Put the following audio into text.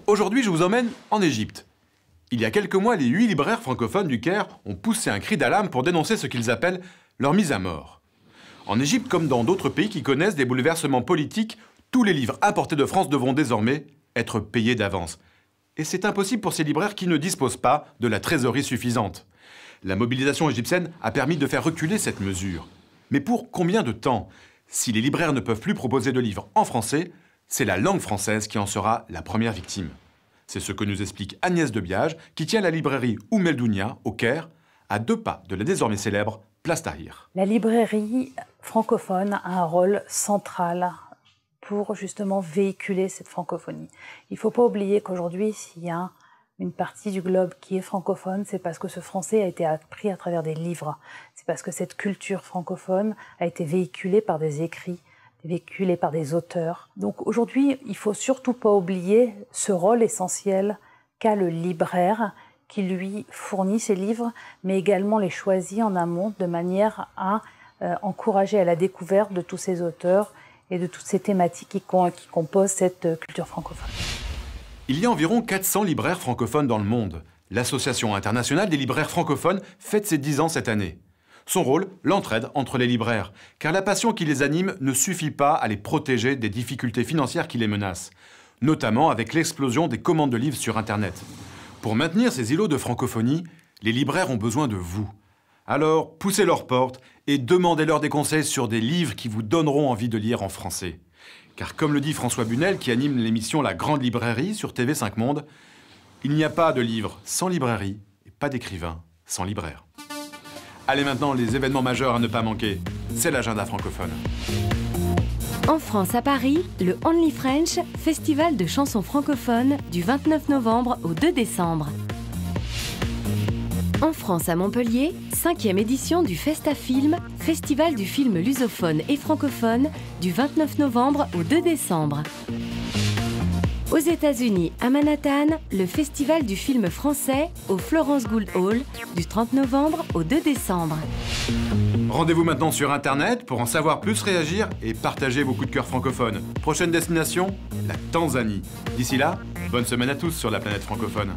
Bonjour, aujourd'hui je vous emmène en Égypte. Il y a quelques mois, les 8 libraires francophones du Caire ont poussé un cri d'alarme pour dénoncer ce qu'ils appellent leur mise à mort. En Égypte, comme dans d'autres pays qui connaissent des bouleversements politiques, tous les livres importés de France devront désormais être payés d'avance. Et c'est impossible pour ces libraires qui ne disposent pas de la trésorerie suffisante. La mobilisation égyptienne a permis de faire reculer cette mesure. Mais pour combien de temps? Si les libraires ne peuvent plus proposer de livres en français, c'est la langue française qui en sera la première victime. C'est ce que nous explique Agnès de Biage, qui tient la librairie Oum El Dounia, au Caire, à 2 pas de la désormais célèbre Place Tahrir. La librairie francophone a un rôle central pour justement véhiculer cette francophonie. Il ne faut pas oublier qu'aujourd'hui, s'il y a une partie du globe qui est francophone, c'est parce que ce français a été appris à travers des livres. C'est parce que cette culture francophone a été véhiculée par des écrits, véhiculée par des auteurs. Donc aujourd'hui, il ne faut surtout pas oublier ce rôle essentiel qu'a le libraire qui lui fournit ses livres, mais également les choisit en amont de manière à encourager à la découverte de tous ces auteurs et de toutes ces thématiques qui composent cette culture francophone. Il y a environ 400 libraires francophones dans le monde. L'Association internationale des libraires francophones fête ses 10 ans cette année. Son rôle, l'entraide entre les libraires, car la passion qui les anime ne suffit pas à les protéger des difficultés financières qui les menacent, notamment avec l'explosion des commandes de livres sur Internet. Pour maintenir ces îlots de francophonie, les libraires ont besoin de vous. Alors, poussez leurs portes et demandez-leur des conseils sur des livres qui vous donneront envie de lire en français. Car comme le dit François Bunel, qui anime l'émission La Grande Librairie sur TV5 Monde, il n'y a pas de livre sans librairie et pas d'écrivain sans libraire. Allez maintenant, les événements majeurs à ne pas manquer, c'est l'agenda francophone. En France, à Paris, le Only French, festival de chansons francophones du 29 novembre au 2 décembre. En France, à Montpellier, 5e édition du Festafilm, festival du film lusophone et francophone du 29 novembre au 2 décembre. Aux États-Unis, à Manhattan, le festival du film français au Florence Gould Hall du 30 novembre au 2 décembre. Rendez-vous maintenant sur Internet pour en savoir plus, réagir et partager vos coups de cœur francophones. Prochaine destination, la Tanzanie. D'ici là, bonne semaine à tous sur la planète francophone.